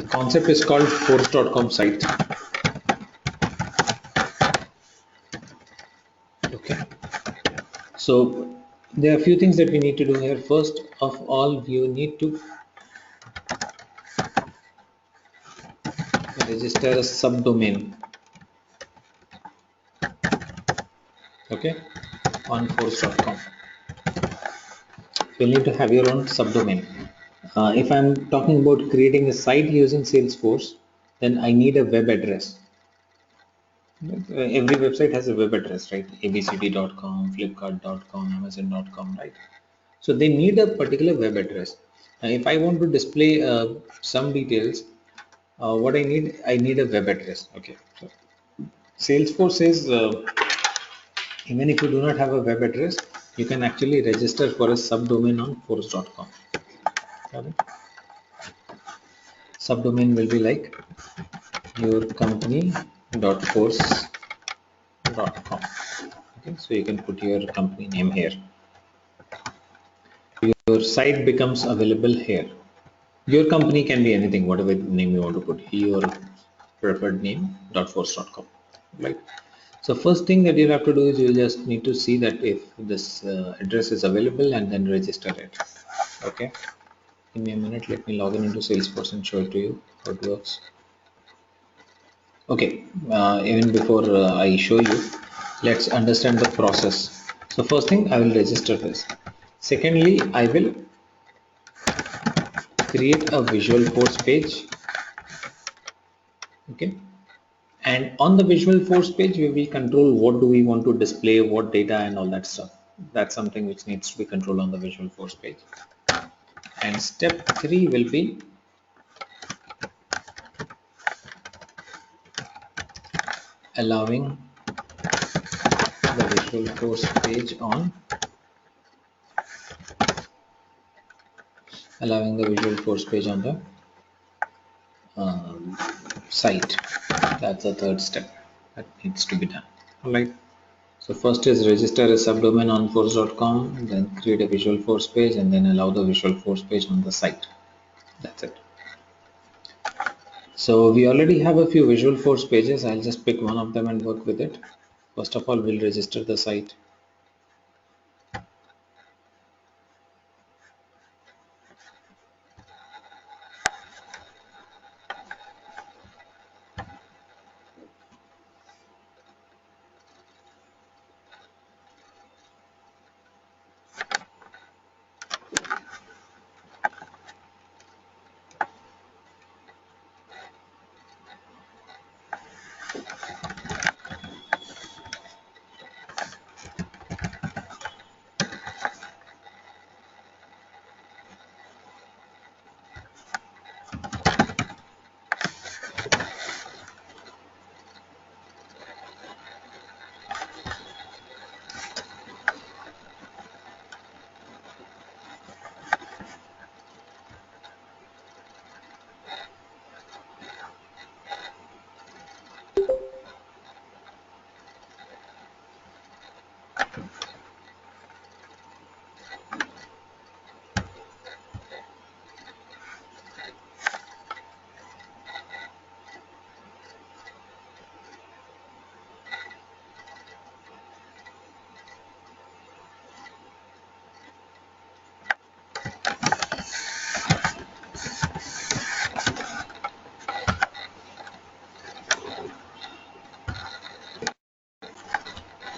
concept is called force.com site. Okay, so there are a few things that we need to do here. First of all, you need to register a subdomain, okay, on force.com. You'll need to have your own subdomain. If I'm talking about creating a site using Salesforce, then I need a web address. Every website has a web address, right? abcd.com, flipkart.com, amazon.com, right? So they need a particular web address. If I want to display some details, what I need a web address. Okay. So Salesforce is even if you do not have a web address, you can actually register for a subdomain on force.com. Okay. Subdomain will be like yourcompany.force.com. Okay, so you can put your company name here. Your site becomes available here. Your company can be anything, whatever name you want to put. Your preferred name .force.com, right? So first thing that you have to do is you just need to see that if this address is available and then register it. Okay, give me a minute. Let me log in into Salesforce and show it to you how it works. Okay, even before I show you, let's understand the process. So first thing, I will register this. Secondly, I will create a Visualforce page. Okay, and on the Visualforce page, we will control what do we want to display, what data and all that stuff. That's something which needs to be controlled on the Visualforce page. And step 3 will be allowing the Visualforce page on the site. That's the third step that needs to be done. All right. So first is register a subdomain on force.com, then create a Visualforce page, and then allow the Visualforce page on the site. That's it. So we already have a few Visualforce pages. I'll just pick one of them and work with it. First of all, we'll register the site.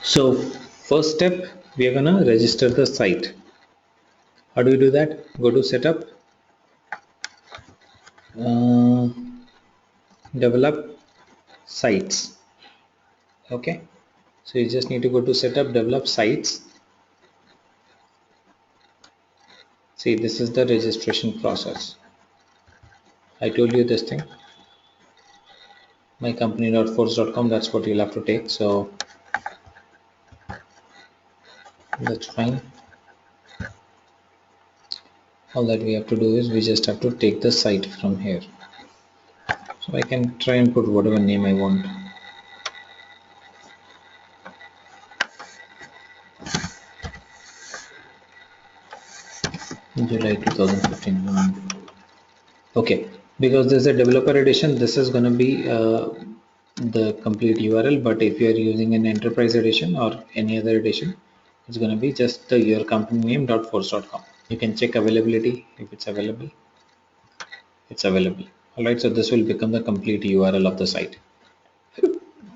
So first step, we are gonna register the site. How do you do that? Go to setup, uh, develop sites. Okay, so you just need to go to setup, develop sites. See, this is the registration process. I told you this thing, mycompany.force.com, that's what you'll have to take. So that's fine. All that we have to do is we just have to take the site from here. So I can try and put whatever name I want. July 2015. Okay, Because there's a developer edition, this is going to be the complete URL, but if you are using an enterprise edition or any other edition, it's going to be just your company name .force.com. You can check availability. If it's available, it's available. All right, so this will become the complete URL of the site.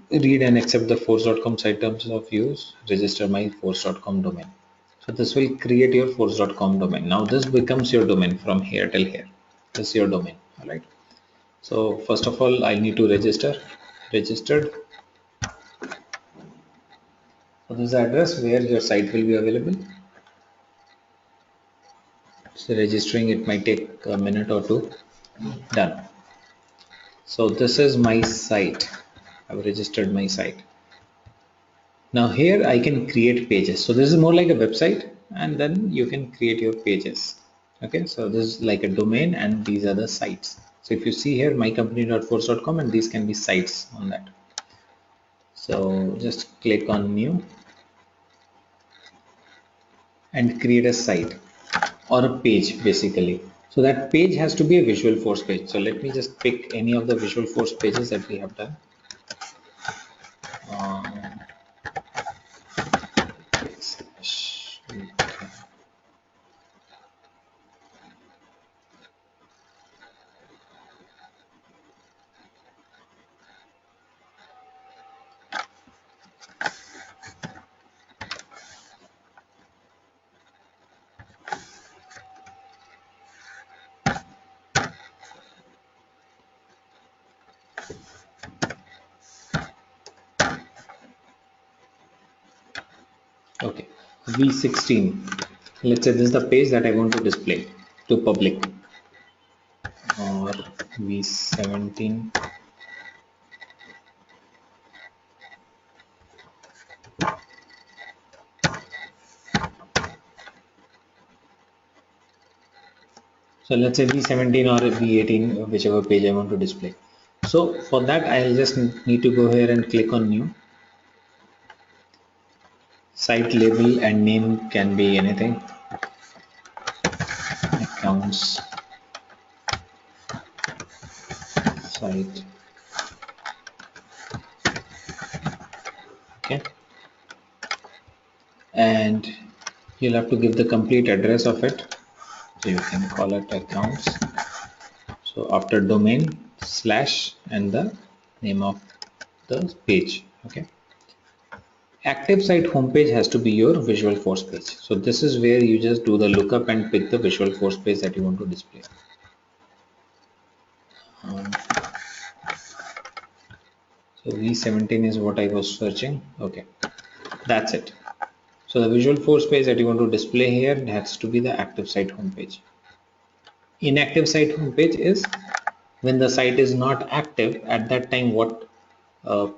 Read and accept the force.com site terms of use, register my force.com domain. So this will create your force.com domain. Now this becomes your domain from here till here. This is your domain. All right. So first of all, I need to registered. So this is the address where your site will be available. So registering, it might take a minute or two. Done. So this is my site. I've registered my site. Now here I can create pages. So this is more like a website, and then you can create your pages. Okay, so this is like a domain and these are the sites. So if you see here mycompany.force.com, and these can be sites on that. So just click on new and create a site or a page basically. So that page has to be a Visualforce page. So let me just pick any of the Visualforce pages that we have done. Um, okay, V16. Let's say this is the page that I want to display to public, or V17. So let's say V17 or V18, whichever page I want to display. So for that, I'll just need to go here and click on new. Site label and name can be anything. Accounts, site. Okay. And you'll have to give the complete address of it. So you can call it accounts. So after domain slash and the name of the page. Okay. Active site homepage has to be your Visualforce page. So this is where you just do the lookup and pick the Visualforce page that you want to display. So V17 is what I was searching. Okay, that's it. So the Visualforce page that you want to display here has to be the active site homepage. Inactive site homepage is when the site is not active. At that time, what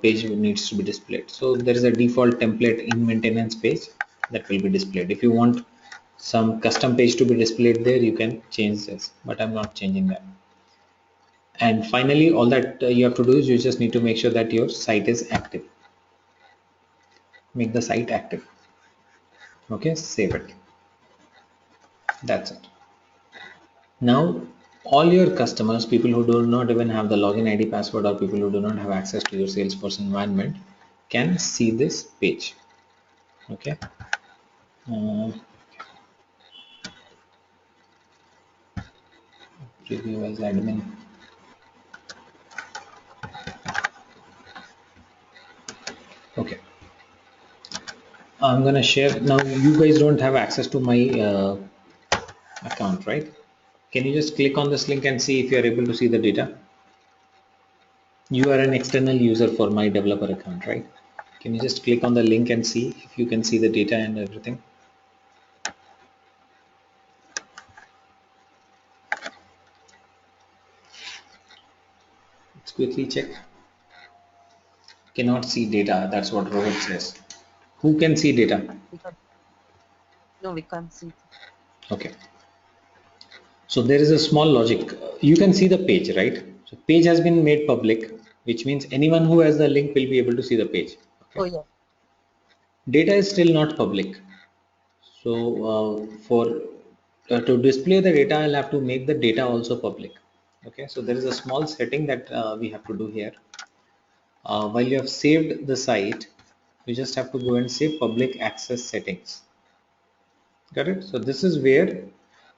page needs to be displayed. So there is a default template in maintenance page that will be displayed. If you want some custom page to be displayed there, you can change this, but I'm not changing that. And finally, all that you have to do is you just need to make sure that your site is active. Make the site active. Okay, save it. That's it. Now all your customers, people who do not even have the login ID password, or people who do not have access to your Salesforce environment, can see this page. Okay. Preview as admin. Okay, I'm gonna share now. You guys don't have access to my account, right? Can you just click on this link and see if you are able to see the data? You are an external user for my developer account, right? Can you just click on the link and see if you can see the data and everything? Let's quickly check. Cannot see data. That's what Rohit says. Who can see data? No, we can't see. Okay. So there is a small logic. You can see the page, right? So page has been made public, which means anyone who has the link will be able to see the page. Okay. Oh yeah. Data is still not public. So for to display the data, I'll have to make the data also public. Okay, so there is a small setting that we have to do here. While you have saved the site, you just have to go and say public access settings. Got it? So this is where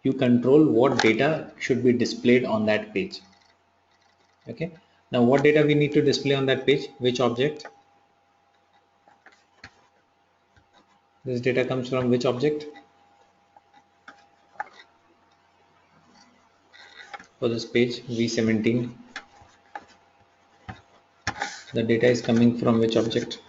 you control what data should be displayed on that page. Okay, now what data we need to display on that page? Which object? This data comes from which object? For this page V17, the data is coming from which object?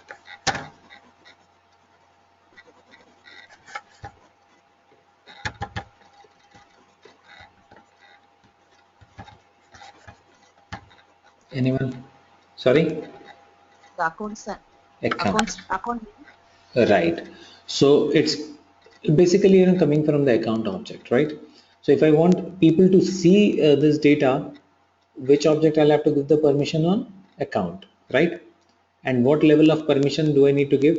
Anyone? Sorry? The accounts, Account. account. Right. So it's basically coming from the account object, right? So if I want people to see this data, which object I'll have to give the permission on? Account, right? And what level of permission do I need to give?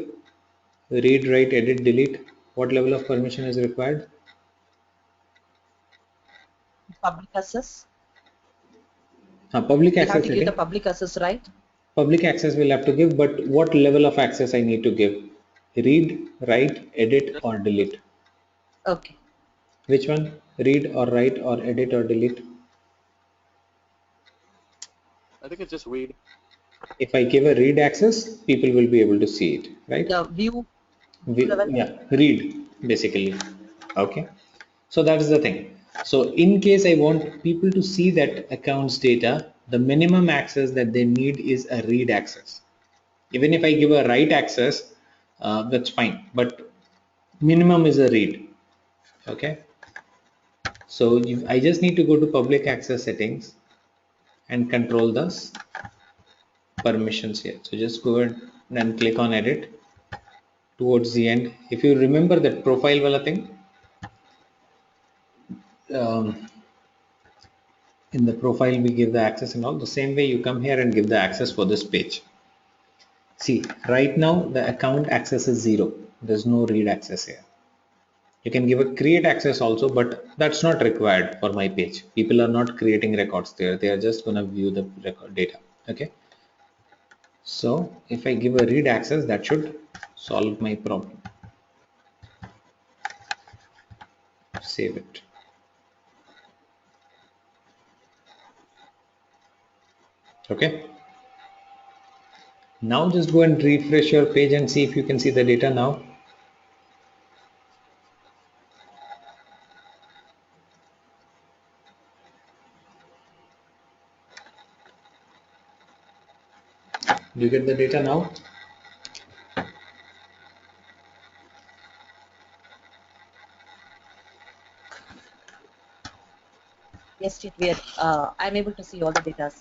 Read, write, edit, delete. What level of permission is required? Public access. Public We have access to give the setting. public access, right? Public access we'll have to give, but what level of access I need to give? Read, write, edit, or delete? Okay. Which one? Read or write or edit or delete? I think it's just read. If I give a read access, people will be able to see it, right? The view level. Yeah, read basically. Okay, so that is the thing. So in case I want people to see that accounts data, the minimum access that they need is a read access. Even if I give a write access, that's fine, but minimum is a read. Okay, so I just need to go to public access settings and control this permissions here. So just go ahead and click on edit towards the end. If you remember that profile wala thing, in the profile we give the access and all, the same way you come here and give the access for this page. See, right now the account access is 0. There's no read access here. You can give a create access also, but that's not required for my page. People are not creating records there. They are just going to view the record data. Okay, so if I give a read access, that should solve my problem. Save it. Okay, now just go and refresh your page and see if you can see the data now. Do you get the data now? Yes, it we I'm able to see all the data.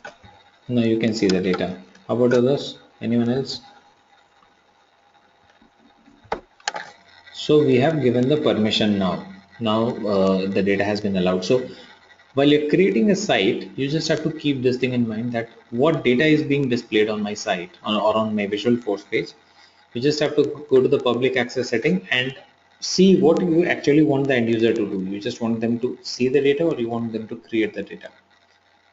Now you can see the data. How about others? Anyone else? So we have given the permission now. Now the data has been allowed. So while you're creating a site, you just have to keep this thing in mind, that what data is being displayed on my site or on my Visualforce page. You just have to go to the public access setting and see what you actually want the end user to do. You just want them to see the data, or you want them to create the data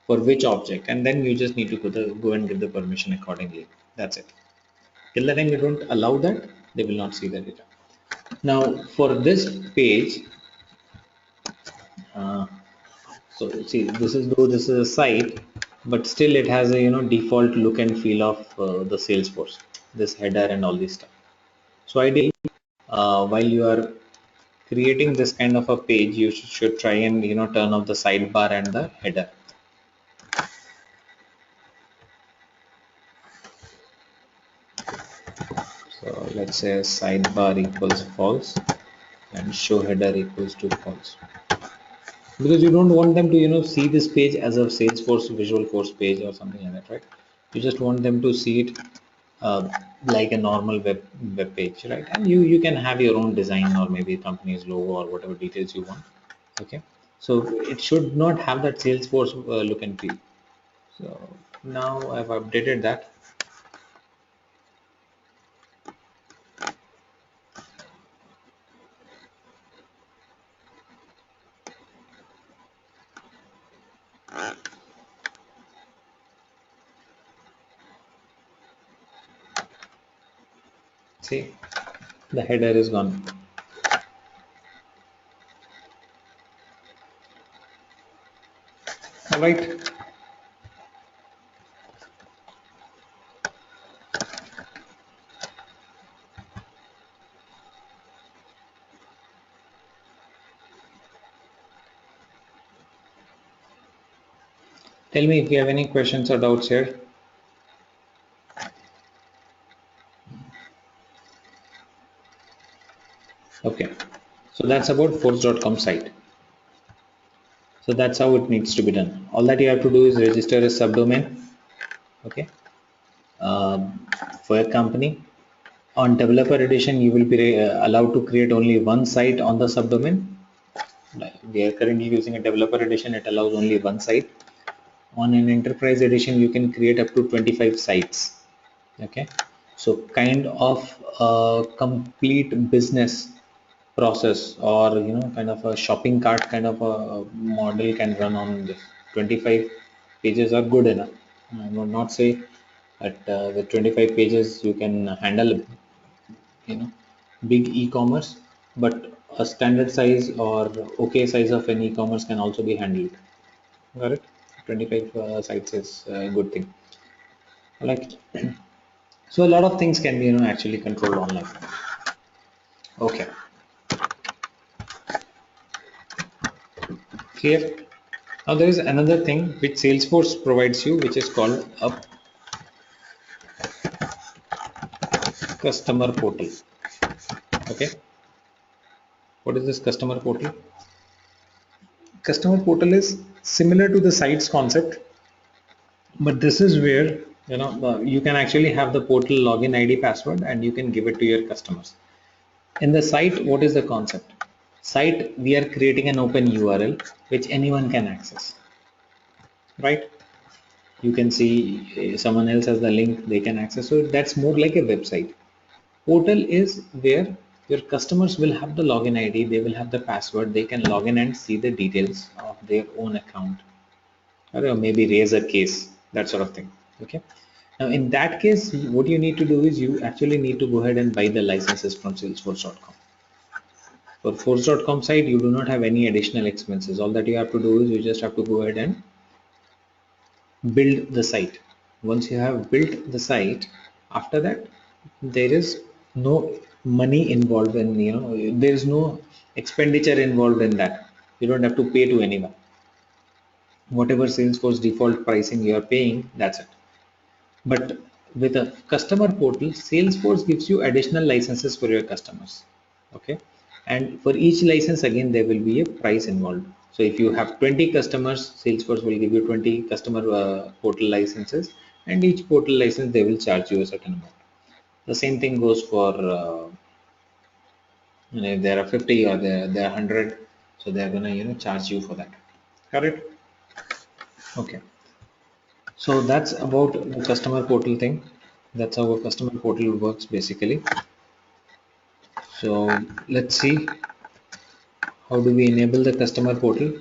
for which object, and then you just need to go and give the permission accordingly. That's it. Till the time you don't allow that, they will not see the data. Now for this page, uh, so see, this is, though this is a site, but still it has a default look and feel of the Salesforce, this header and all this stuff. So ideally, while you are creating this kind of a page, you should try and turn off the sidebar and the header. So let's say sidebar equals false and show header equals to false, because you don't want them to see this page as a Salesforce Visualforce page or something like that, right? You just want them to see it uh, like a normal web page, right? And you can have your own design or maybe company's logo or whatever details you want. Okay, so it should not have that Salesforce look and feel. So now I've updated that. See, the header is gone. All right. Tell me if you have any questions or doubts here. Okay, so that's about force.com site. So that's how it needs to be done. All that you have to do is register a subdomain, okay, for a company. On developer edition, you will be allowed to create only one site on the subdomain. We are currently using a developer edition. It allows only one site. On an enterprise edition, you can create up to 25 sites. Okay, so kind of a complete business process, or kind of a shopping cart kind of a model can run on this. 25 pages are good enough. I would not say that with 25 pages you can handle big e-commerce, but a standard size or okay size of an e-commerce can also be handled. Got it? 25 sites is a good thing. Like, so a lot of things can be actually controlled online. Okay, clear. Now there is another thing which Salesforce provides you, which is called a customer portal. Okay, what is this customer portal? Customer portal is similar to the sites concept, but this is where you can actually have the portal login ID password and you can give it to your customers. In the site, what is the concept? Site, we are creating an open URL which anyone can access, right? You can see someone else has the link, they can access. So that's more like a website. Portal is where your customers will have the login ID, they will have the password, they can log in and see the details of their own account, or maybe raise a case, that sort of thing. Okay, now in that case, what you need to do is you actually need to go ahead and buy the licenses from salesforce.com. For force.com site, you do not have any additional expenses. All that you have to do is you just have to go ahead and build the site. Once you have built the site, after that there is no money involved in, there is no expenditure involved in that. You don't have to pay to anyone. Whatever Salesforce default pricing you are paying, that's it. But with a customer portal, Salesforce gives you additional licenses for your customers. Okay, and for each license, again, there will be a price involved. So if you have 20 customers, Salesforce will give you 20 customer portal licenses, and each portal license they will charge you a certain amount. The same thing goes for if there are 50 or there are 100, so they are gonna charge you for that. Correct? Okay. So that's about the customer portal thing. That's how a customer portal works basically. So let's see, how do we enable the customer portal?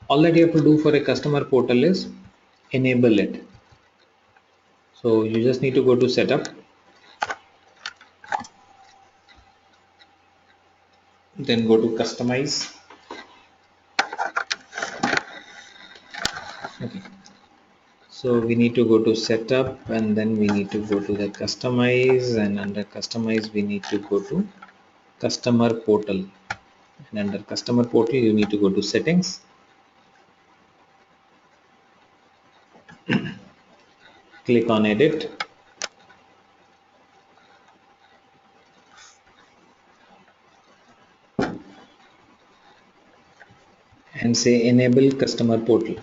All that you have to do for a customer portal is enable it. So you just need to go to setup, then go to customize. Okay. So we need to go to setup, and then we need to go to the customize, and under customize we need to go to customer portal, and under customer portal you need to go to settings, click on edit, and say enable customer portal.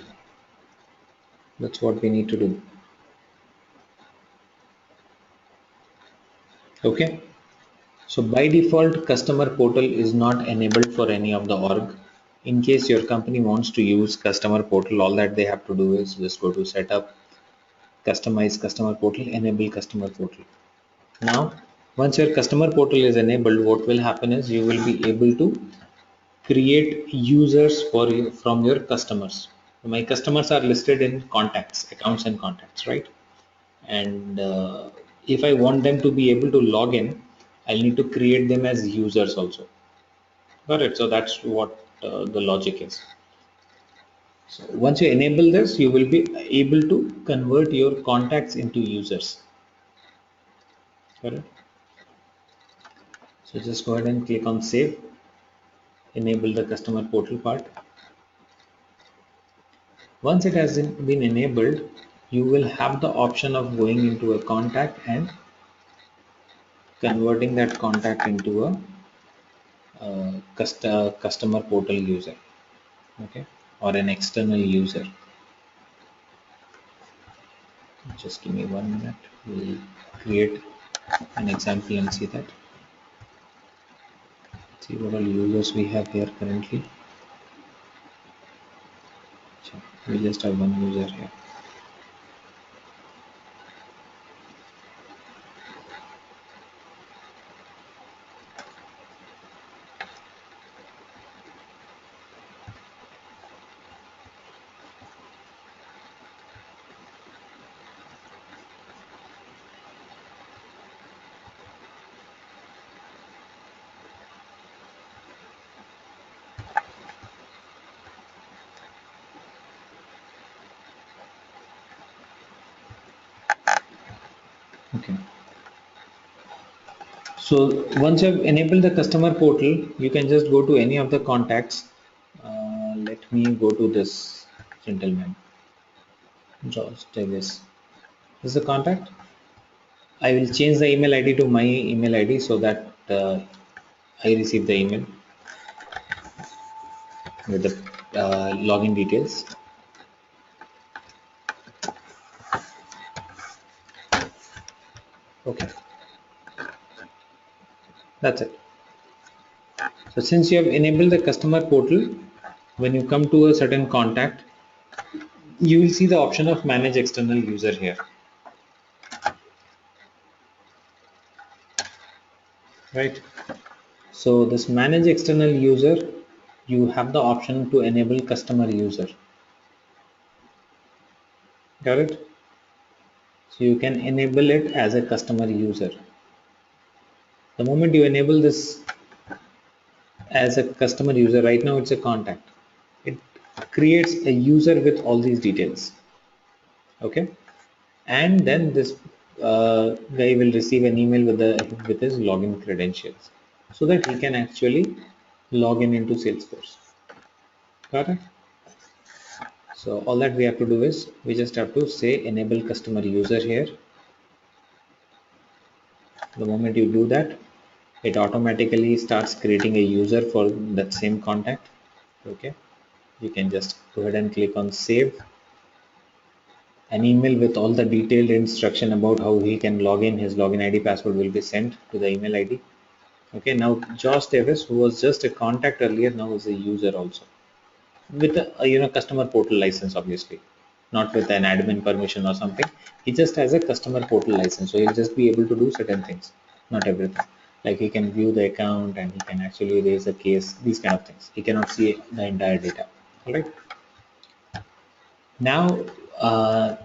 That's what we need to do. Okay, so by default customer portal is not enabled for any of the org. In case your company wants to use customer portal, all that they have to do is just go to setup, customize customer portal, enable customer portal. Now once your customer portal is enabled, what will happen is you will be able to create users for you from your customers. My customers are listed in contacts, accounts and contacts, right? And if I want them to be able to log in, I'll need to create them as users also. Got it? So that's what the logic is. So once you enable this, you will be able to convert your contacts into users. Got it? So just go ahead and click on save, enable the customer portal part. Once it has been enabled, you will have the option of going into a contact and converting that contact into a customer portal user, okay, or an external user. Just give me 1 minute. We'll create an example and see that. See what all users we have here currently. So we just have one user here. Okay. So once you have enabled the customer portal, you can just go to any of the contacts. Let me go to this gentleman, George Davis. This is the contact. I will change the email ID to my email ID so that I receive the email with the login details. Okay, that's it. So since you have enabled the customer portal, when you come to a certain contact, you will see the option of manage external user here, right? So this manage external user, you have the option to enable customer user. Got it? So you can enable it as a customer user. The moment you enable this as a customer user, right now it's a contact. It creates a user with all these details. Okay, and then this guy will receive an email with his login credentials so that he can actually log in into Salesforce. Got it? So all that we have to do is we just have to say enable customer user here. The moment you do that, it automatically starts creating a user for that same contact. Okay, you can just go ahead and click on save. An email with all the detailed instruction about how he can log in, his login ID password will be sent to the email ID. Okay, now Josh Davis, who was just a contact earlier, now is a user also with a customer portal license, obviously not with an admin permission or something. He just has a customer portal license, so he'll just be able to do certain things, not everything. Like he can view the account and he can actually raise a case, these kind of things. He cannot see the entire data. All right. Now a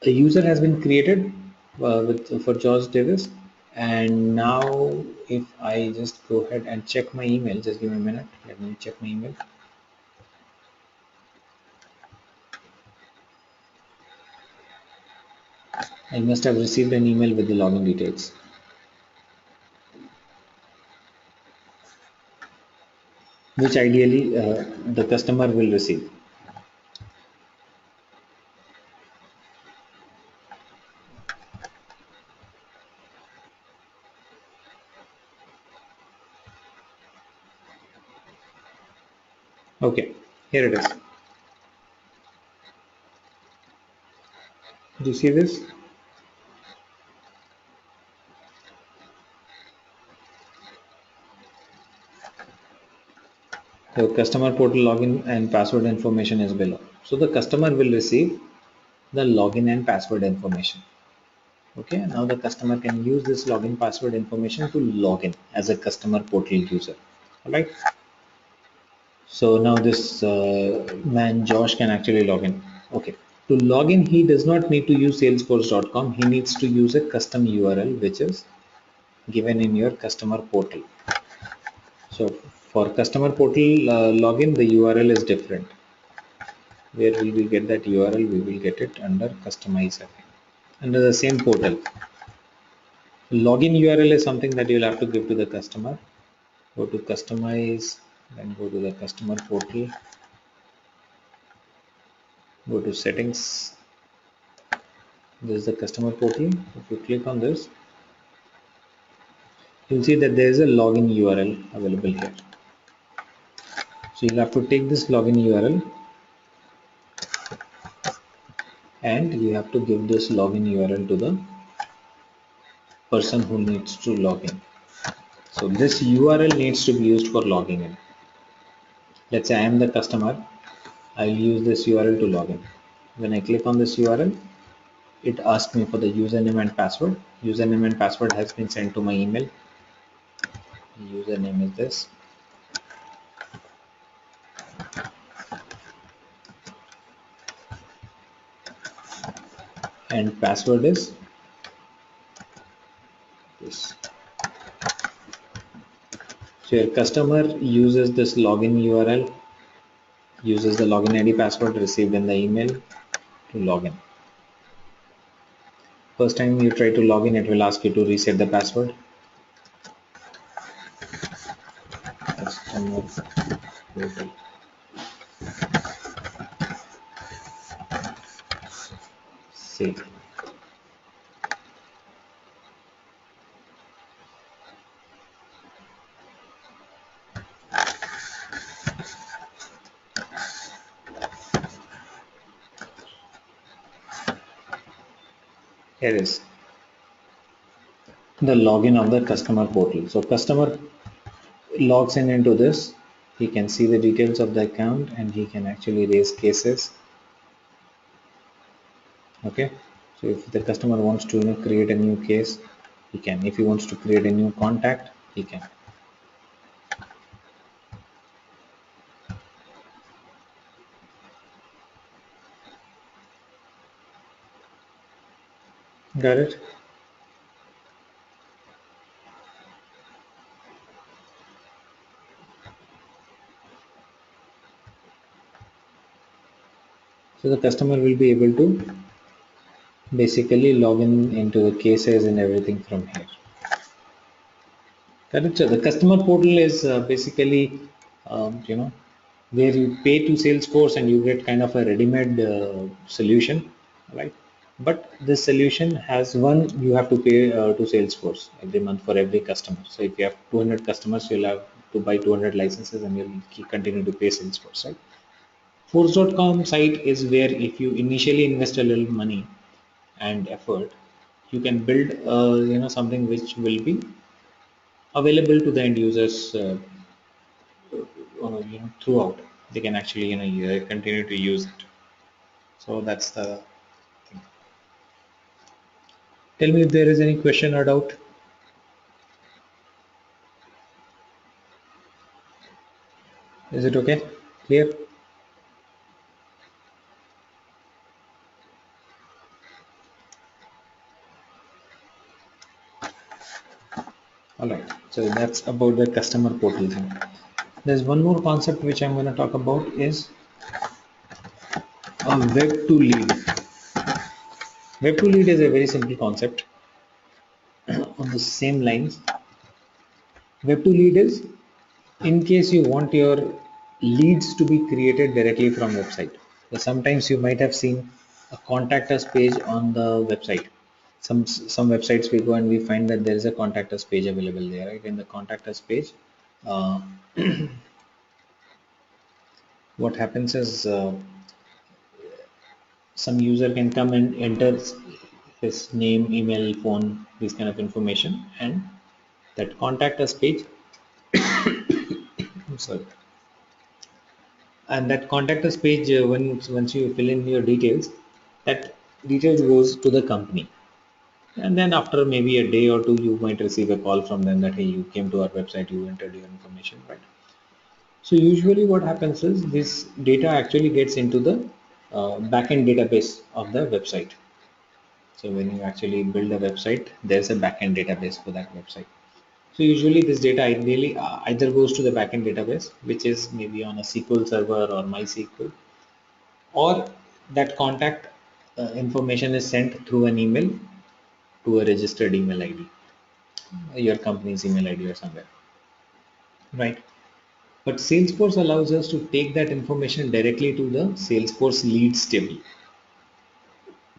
user has been created for George Davis, and now if I just go ahead and check my email, just give me a minute. Let me check my email. I must have received an email with the login details, which ideally the customer will receive. Okay, here it is. Do you see this? The customer portal login and password information is below. So the customer will receive the login and password information. Okay, now the customer can use this login password information to log in as a customer portal user. All right. So now this man Josh can actually log in. Okay. To log in, he does not need to use salesforce.com. He needs to use a custom URL, which is given in your customer portal. So for customer portal login, the URL is different. Where will we get that URL? We will get it under customize again, under the same portal. Login URL is something that you'll have to give to the customer. Go to customize, then go to the customer portal, go to settings. This is the customer portal. If you click on this, you'll see that there is a login URL available here. So you'll have to take this login URL and you have to give this login URL to the person who needs to log in. So this URL needs to be used for logging in. Let's say I am the customer. I'll use this URL to log in. When I click on this URL, it asks me for the username and password. Username and password has been sent to my email. Username is this. And password is this. So your customer uses this login URL, uses the login ID password received in the email to log in. First time you try to log in, it will ask you to reset the password. Customer portal. Save. Here is the login of the customer portal. So customer logs in into this. He can see the details of the account and he can actually raise cases. Okay, so if the customer wants to create a new case, he can. If he wants to create a new contact, he can. Got it? So the customer will be able to basically log in into the cases and everything from here. Got it? So the customer portal is basically, where you pay to Salesforce and you get kind of a ready-made solution, right? But this solution has one, you have to pay to Salesforce every month for every customer. So if you have 200 customers, you'll have to buy 200 licenses and you'll continue to pay Salesforce, right? Force.com site is where if you initially invest a little money and effort, you can build something which will be available to the end users throughout. They can actually continue to use it. So that's the thing. Tell me if there is any question or doubt. Is it okay? Clear? All right. So that's about the customer portal thing. There's one more concept which I'm going to talk about is a web to lead. Web to lead is a very simple concept. On the same lines, web to lead is in case you want your leads to be created directly from website. So sometimes you might have seen a contact us page on the website. Some websites we go and we find that there is a contact us page available there, right? In the contact us page, uh, what happens is some user can come and enter his name, email, phone, this kind of information, and that contact us page I'm sorry, and that contact us page once you fill in your details, that details goes to the company, and then after maybe a day or two you might receive a call from them that hey, you came to our website, you entered your information, right? So usually what happens is this data actually gets into the backend database of the website. So when you actually build a website, there's a backend database for that website. So usually this data ideally either goes to the backend database, which is maybe on a SQL server or MySQL, or that contact information is sent through an email to a registered email ID, your company's email ID or somewhere, right? But Salesforce allows us to take that information directly to the Salesforce leads table.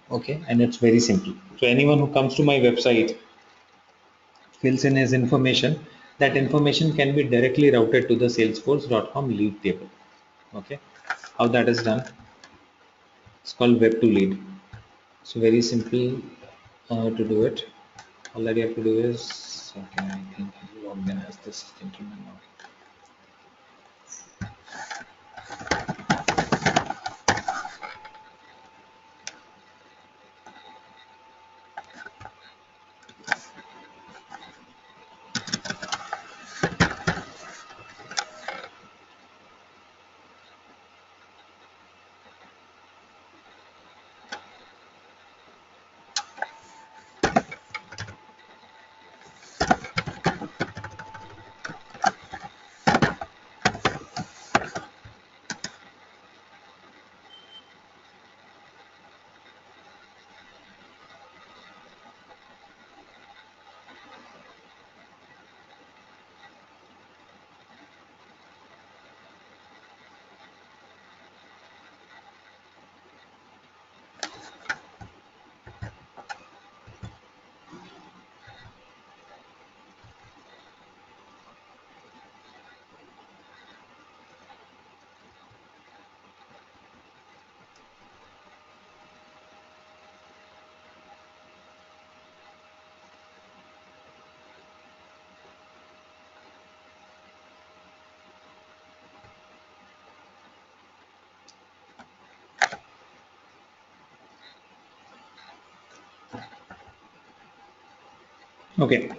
Okay, and it's very simple. So anyone who comes to my website, fills in his information, that information can be directly routed to the salesforce.com lead table. Okay, how that is done? It's called web to lead. So very simple to do it. All that you have to do is, okay, I think I logged in as this gentleman now. Okay,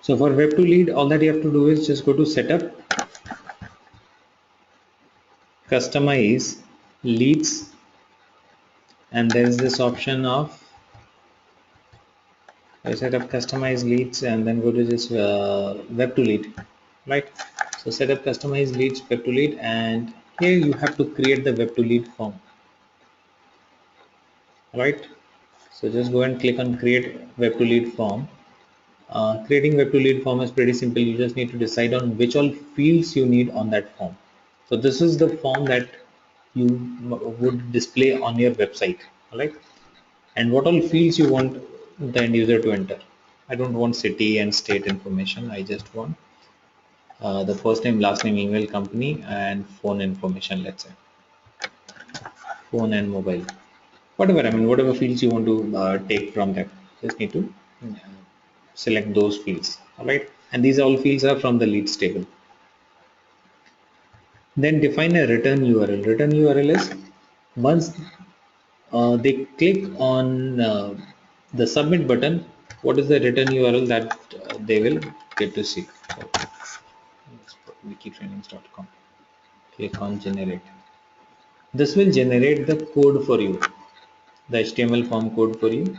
so for web to lead, all that you have to do is just go to setup, customize leads, and there is this option of set up customize leads, and then go to this web to lead, right? So set up customize leads, web to lead, and here you have to create the web to lead form, right? So just go and click on create web to lead form. Creating web to lead form is pretty simple. You just need to decide on which all fields you need on that form. So this is the form that you would display on your website, right? And what all fields you want the end user to enter. I don't want city and state information. I just want the first name, last name, email, company, and phone information, let's say phone and mobile, whatever. I mean, whatever fields you want to take from that, just need to select those fields. All right, and these all fields are from the leads table. Then define a return URL. Return URL is once they click on the submit button, what is the return URL that they will get to see. So let's put wikitrainings.com. Click on generate. This will generate the code for you, the HTML form code for you.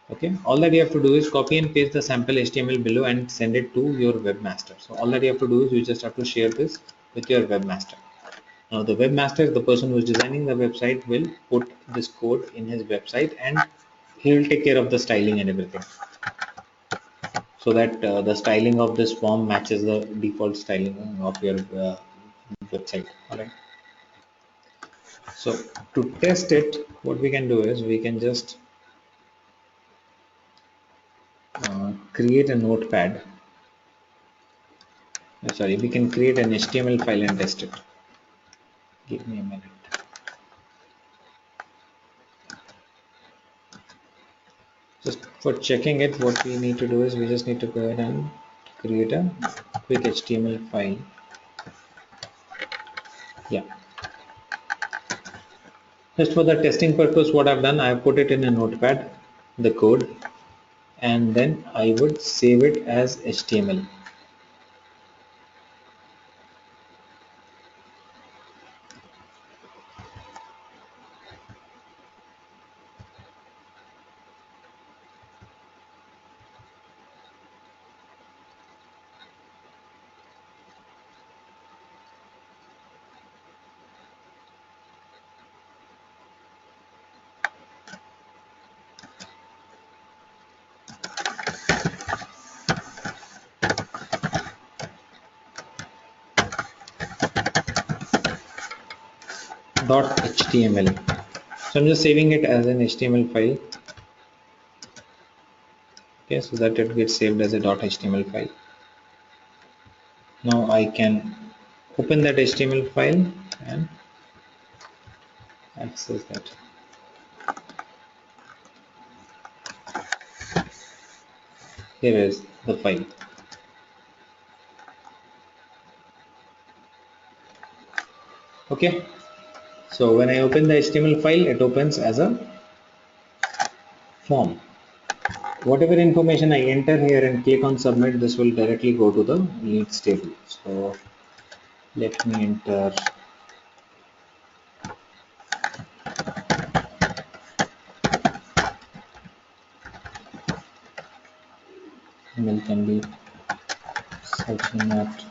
Okay, all that you have to do is copy and paste the sample HTML below and send it to your webmaster. So all that you have to do is you just have to share this with your webmaster. Now the webmaster, the person who is designing the website, will put this code in his website and he will take care of the styling and everything, so that the styling of this form matches the default styling of your website. All right. So to test it, what we can do is we can just create a notepad. Sorry, we can create an HTML file and test it. Give me a minute. Just for checking it, what we need to do is we just need to go ahead and create a quick HTML file. Yeah. Just for the testing purpose, what I've done, I've put it in a notepad, the code, and then I would save it as HTML. .html. So I'm just saving it as an HTML file. Okay, so that it gets saved as a .html file. Now I can open that HTML file and access that. Here is the file. Okay, so when I open the HTML file, it opens as a form. Whatever information I enter here and click on submit, this will directly go to the leads table. So let me enter email can be searching at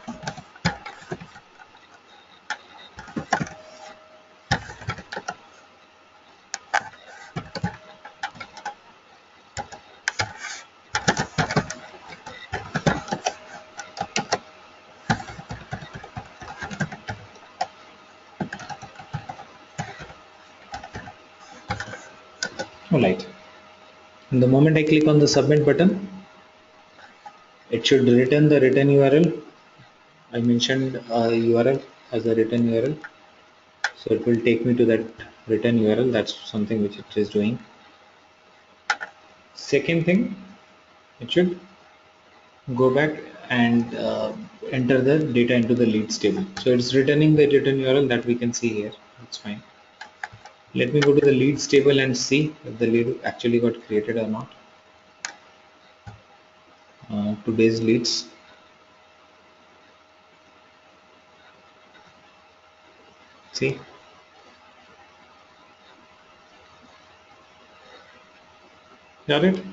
alright. And the moment I click on the submit button, it should return the return URL. I mentioned URL as a return URL, so it will take me to that return URL. That's something which it is doing. Second thing, it should go back and enter the data into the leads table. So it's returning the return URL that we can see here. That's fine. Let me go to the leads table and see if the lead actually got created or not. Today's leads. See. Got it?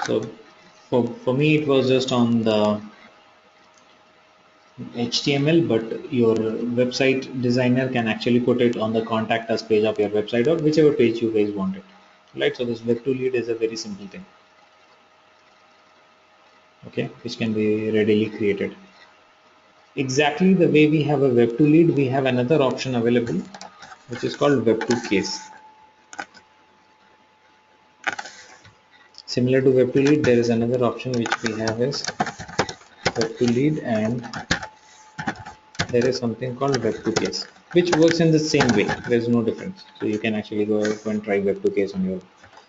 So for me it was just on the HTML, but your website designer can actually put it on the contact us page of your website or whichever page you guys want it. Right? So this web to lead is a very simple thing. Okay, which can be readily created. Exactly the way we have a web to lead, we have another option available, which is called web to case. Similar to web to lead, there is another option which we have is web to lead, and there is something called web to case, which works in the same way. There is no difference. So you can actually go and try web to case on your.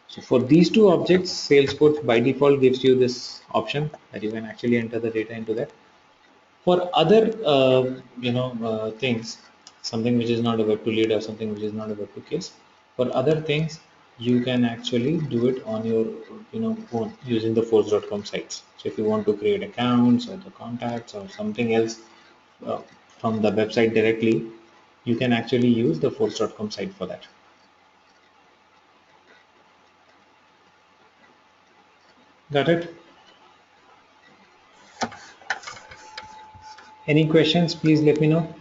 So for these two objects, Salesforce by default gives you this option that you can actually enter the data into that. For other things, something which is not a web to lead or something which is not a web to case, for other things you can actually do it on your phone using the force.com sites. So if you want to create accounts or the contacts or something else uh, from the website directly, you can actually use the force.com site for that. Got it? Any questions, please let me know.